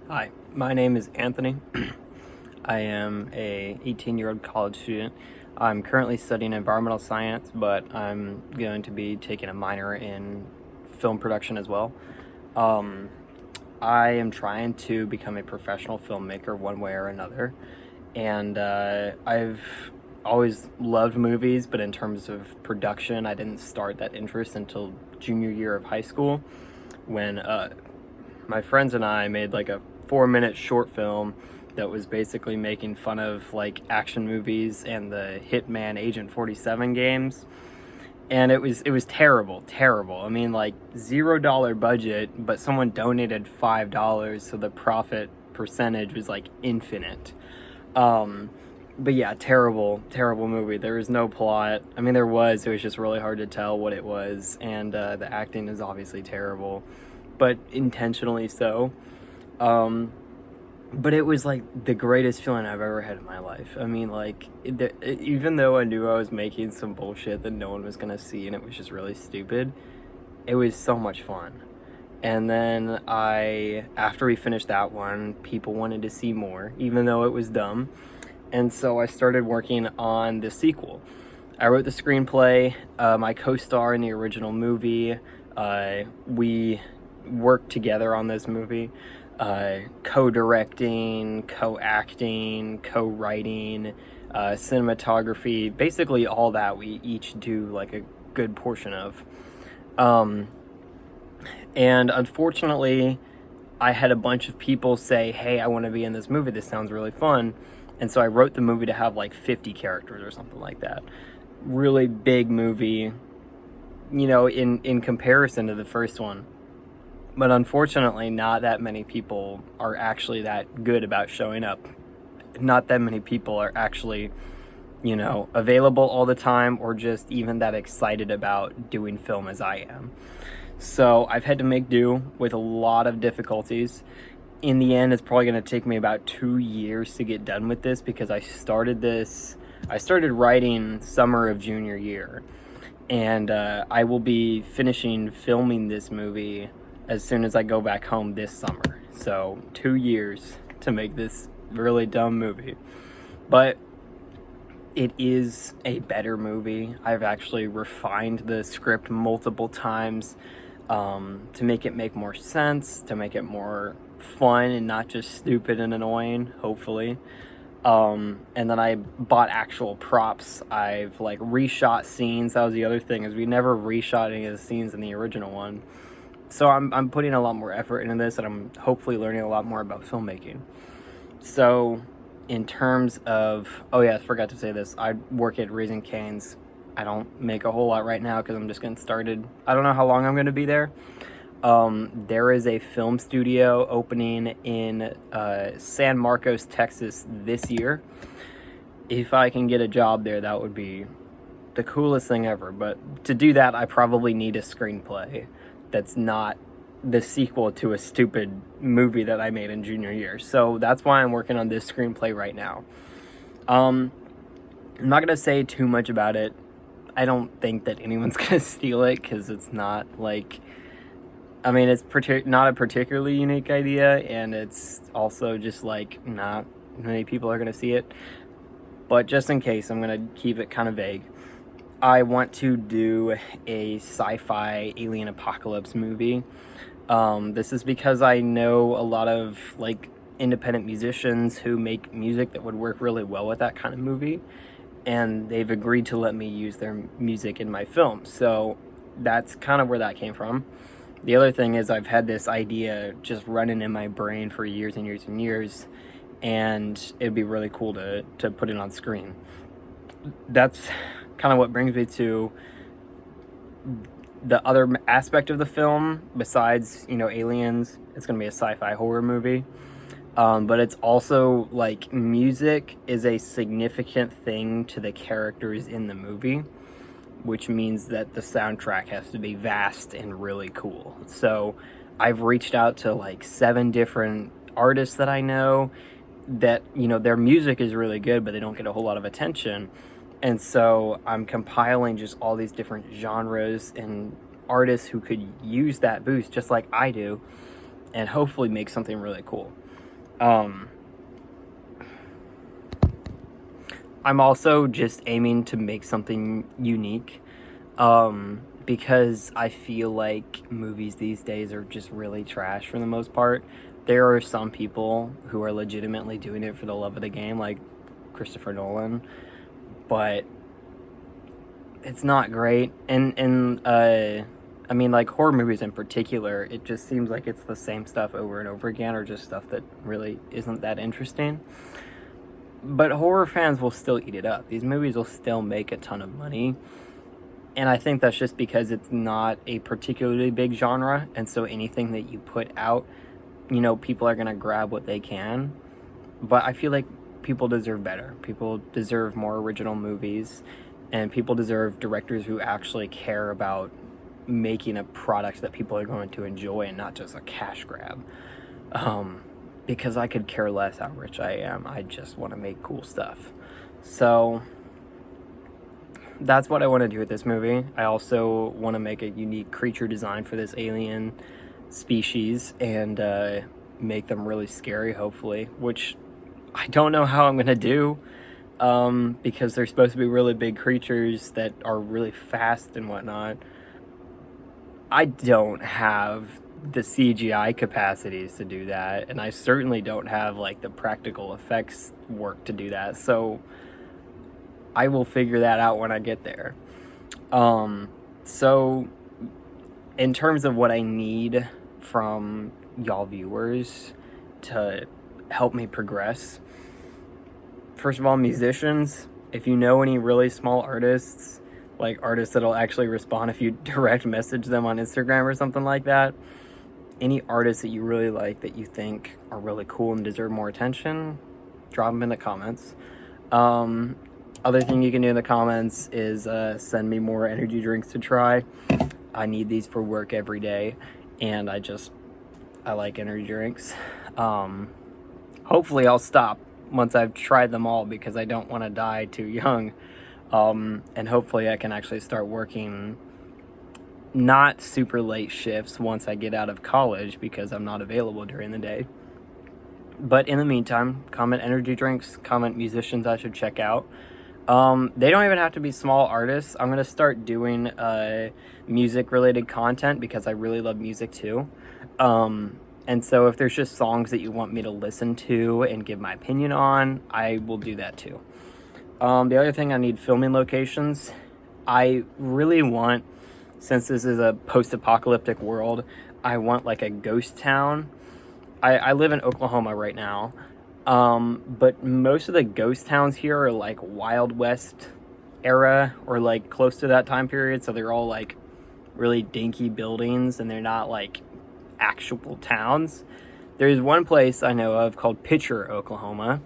Hi, my name is Anthony. I am a 18-year-old college student. I'm currently studying environmental science, but I'm going to be taking a minor in film production as well. Um, I am trying to become a professional filmmaker one way or another, and I've always loved movies, but in terms of production, I didn't start that interest until junior year of high school when my friends and I made like a 4-minute short film that was basically making fun of like action movies and the Hitman Agent 47 games. And it was terrible. I mean, like $0 budget, but someone donated $5, so the profit percentage was like infinite. Um, but yeah, terrible movie. There was no plot. I mean, it was just really hard to tell what it was, and the acting is obviously terrible, but intentionally so. Um, but it was like the greatest feeling I've ever had in my life. I mean, like, even though I knew I was making some bullshit that no one was gonna see and it was just really stupid, it was so much fun. And then after we finished that one, people wanted to see more, even though it was dumb. And so I started working on the sequel. I wrote the screenplay. My co-star in the original movie, we worked together on this movie, co-directing, co-acting, co-writing, cinematography, basically all that we each do like a good portion of. And unfortunately, I had a bunch of people say, hey, I want to be in this movie. This sounds really fun. And so I wrote the movie to have like 50 characters or something like that. Really big movie, in comparison to the first one. But unfortunately, not that many people are actually that good about showing up. Not that many people are actually, available all the time or just even that excited about doing film as I am. So I've had to make do with a lot of difficulties. In the end, it's probably going to take me about 2 years to get done with this because I started writing summer of junior year. And I will be finishing filming this movie as soon as I go back home this summer. So 2 years to make this really dumb movie. But it is a better movie. I've actually refined the script multiple times to make it make more sense, to make it more fun and not just stupid and annoying, hopefully. And then I bought actual props. I've like reshot scenes. That was the other thing, is we never reshot any of the scenes in the original one. So I'm putting a lot more effort into this, and I'm hopefully learning a lot more about filmmaking. So in terms of, oh yeah, I forgot to say this, I work at Raising Cane's. I don't make a whole lot right now because I'm just getting started. I don't know how long I'm going to be there. There is a film studio opening in San Marcos, Texas this year. If I can get a job there, that would be the coolest thing ever. But to do that, I probably need a screenplay that's not the sequel to a stupid movie that I made in junior year. So that's why I'm working on this screenplay right now. I'm not going to say too much about it. I don't think that anyone's going to steal it because it's not like... I mean, it's not a particularly unique idea, and it's also just like not many people are going to see it. But just in case, I'm going to keep it kind of vague. I want to do a sci-fi alien apocalypse movie. This is because I know a lot of like independent musicians who make music that would work really well with that kind of movie, and they've agreed to let me use their music in my film. So that's kind of where that came from. The other thing is I've had this idea just running in my brain for years and years and years, and it'd be really cool to put it on screen. That's kind of what brings me to the other aspect of the film. Besides, aliens, it's going to be a sci-fi horror movie. But it's also like music is a significant thing to the characters in the movie, which means that the soundtrack has to be vast and really cool. So I've reached out to like 7 different artists that I know that, their music is really good, but they don't get a whole lot of attention. And so I'm compiling just all these different genres and artists who could use that boost just like I do, and hopefully make something really cool. Um, I'm also just aiming to make something unique, because I feel like movies these days are just really trash for the most part. There are some people who are legitimately doing it for the love of the game, like Christopher Nolan, but it's not great. And I mean, like horror movies in particular, it just seems like it's the same stuff over and over again, or just stuff that really isn't that interesting. But horror fans will still eat it up. These movies will still make a ton of money. And I think that's just because it's not a particularly big genre. And so anything that you put out, people are going to grab what they can. But I feel like people deserve better. People deserve more original movies. And people deserve directors who actually care about making a product that people are going to enjoy and not just a cash grab. Because I could care less how rich I am. I just want to make cool stuff. So that's what I want to do with this movie. I also want to make a unique creature design for this alien species and make them really scary, hopefully, which I don't know how I'm going to do, because they're supposed to be really big creatures that are really fast and whatnot. I don't have the CGI capacities to do that, and I certainly don't have like the practical effects work to do that, so I will figure that out when I get there. So in terms of what I need from y'all viewers to help me progress, first of all, musicians, if you know any really small artists, like artists that'll actually respond if you direct message them on Instagram or something like that, any artists that you really like that you think are really cool and deserve more attention, drop them in the comments. Other thing you can do in the comments is send me more energy drinks to try. I need these for work every day, and I like energy drinks. Hopefully I'll stop once I've tried them all, because I don't want to die too young. And hopefully I can actually start working not super late shifts once I get out of college, because I'm not available during the day. But in the meantime, comment energy drinks, comment musicians I should check out. They don't even have to be small artists. I'm going to start doing music related content, because I really love music too. And so if there's just songs that you want me to listen to and give my opinion on, I will do that too. The other thing, I need filming locations. I really want, since this is a post-apocalyptic world, I want like a ghost town. I live in Oklahoma right now, but most of the ghost towns here are like Wild West era, or like close to that time period, so they're all like really dinky buildings, and they're not like actual towns. There's one place I know of called Pitcher, Oklahoma,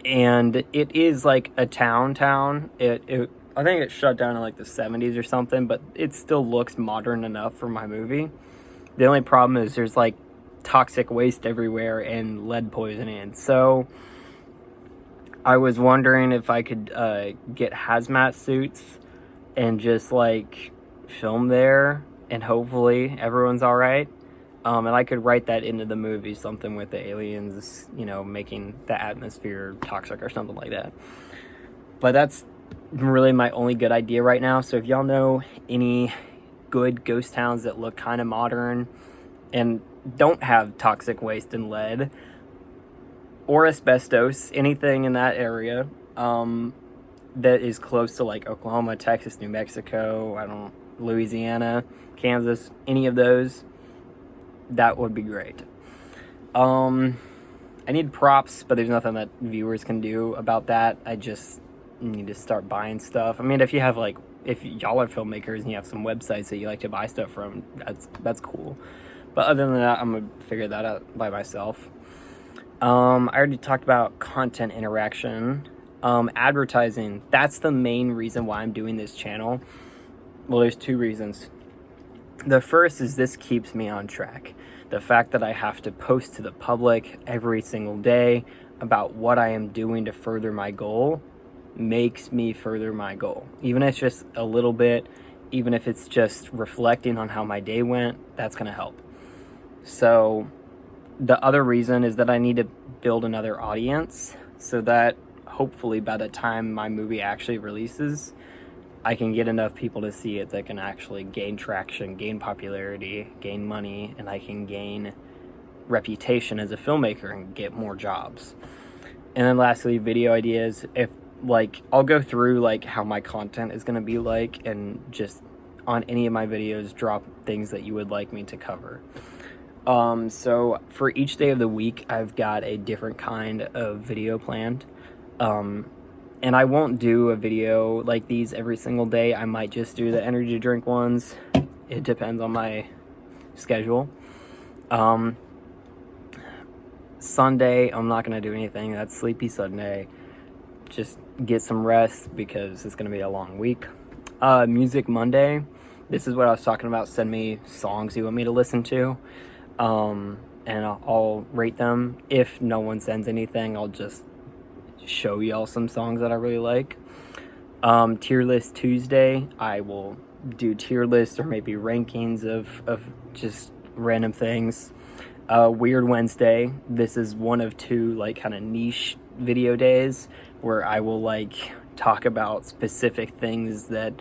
and it is like a town. I think it shut down in like the 70s or something, but it still looks modern enough for my movie. The only problem is there's like toxic waste everywhere and lead poisoning. So I was wondering if I could get hazmat suits and just like film there, and hopefully everyone's all right. And I could write that into the movie, something with the aliens, making the atmosphere toxic or something like that. But that's really my only good idea right now. So if y'all know any good ghost towns that look kind of modern and don't have toxic waste and lead or asbestos, anything in that area, that is close to like Oklahoma, Texas, New Mexico, Louisiana, Kansas, any of those, that would be great. I need props, but there's nothing that viewers can do about that. I just need to start buying stuff. I mean, if y'all are filmmakers and you have some websites that you like to buy stuff from, that's cool. But other than that, I'm gonna figure that out by myself. I already talked about content interaction. Advertising, that's the main reason why I'm doing this channel. Well, there's two reasons. The first is this keeps me on track. The fact that I have to post to the public every single day about what I am doing to further my goal makes me further my goal. Even if it's just a little bit, even if it's just reflecting on how my day went, that's going to help. So the other reason is that I need to build another audience so that hopefully by the time my movie actually releases, I can get enough people to see it that can actually gain traction, gain popularity, gain money, and I can gain reputation as a filmmaker and get more jobs. And then lastly, video ideas. If like, I'll go through like how my content is going to be like, and just on any of my videos drop things that you would like me to cover. So for each day of the week, I've got a different kind of video planned. And I won't do a video like these every single day. I might just do the energy drink ones. It depends on my schedule. Sunday, I'm not going to do anything. That's Sleepy Sunday. Just get some rest because it's going to be a long week. Music Monday. This is what I was talking about. Send me songs you want me to listen to. And I'll rate them. If no one sends anything, I'll just show y'all some songs that I really like. Tier list Tuesday, I will do tier lists or maybe rankings of just random things. Weird Wednesday, this is one of two like kind of niche video days where I will like talk about specific things that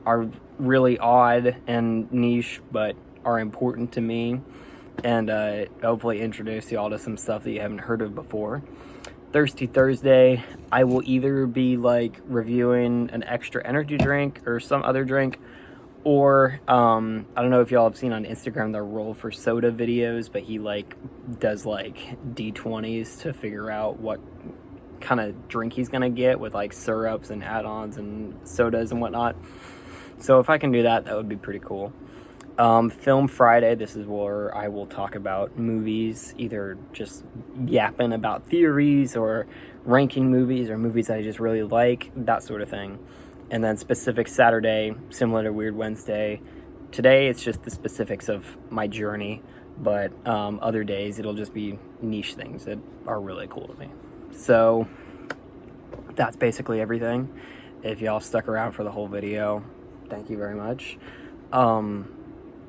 are really odd and niche but are important to me, and hopefully introduce y'all to some stuff that you haven't heard of before. Thirsty Thursday, I will either be like reviewing an extra energy drink or some other drink, or I don't know if y'all have seen on Instagram the Roll for Soda videos, but he like does like D20s to figure out what kind of drink he's gonna get with like syrups and add-ons and sodas and whatnot. So if I can do that, that would be pretty cool. Film Friday, this is where I will talk about movies, either just yapping about theories or ranking movies or movies I just really like, that sort of thing. And then Specific Saturday, similar to Weird Wednesday. Today, it's just the specifics of my journey, but other days, it'll just be niche things that are really cool to me. So that's basically everything. If y'all stuck around for the whole video, thank you very much.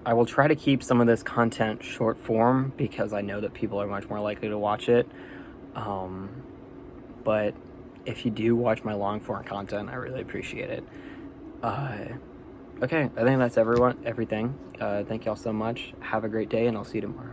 I will try to keep some of this content short form because I know that people are much more likely to watch it. But if you do watch my long form content, I really appreciate it. Okay, I think that's everything. Thank y'all so much. Have a great day, and I'll see you tomorrow.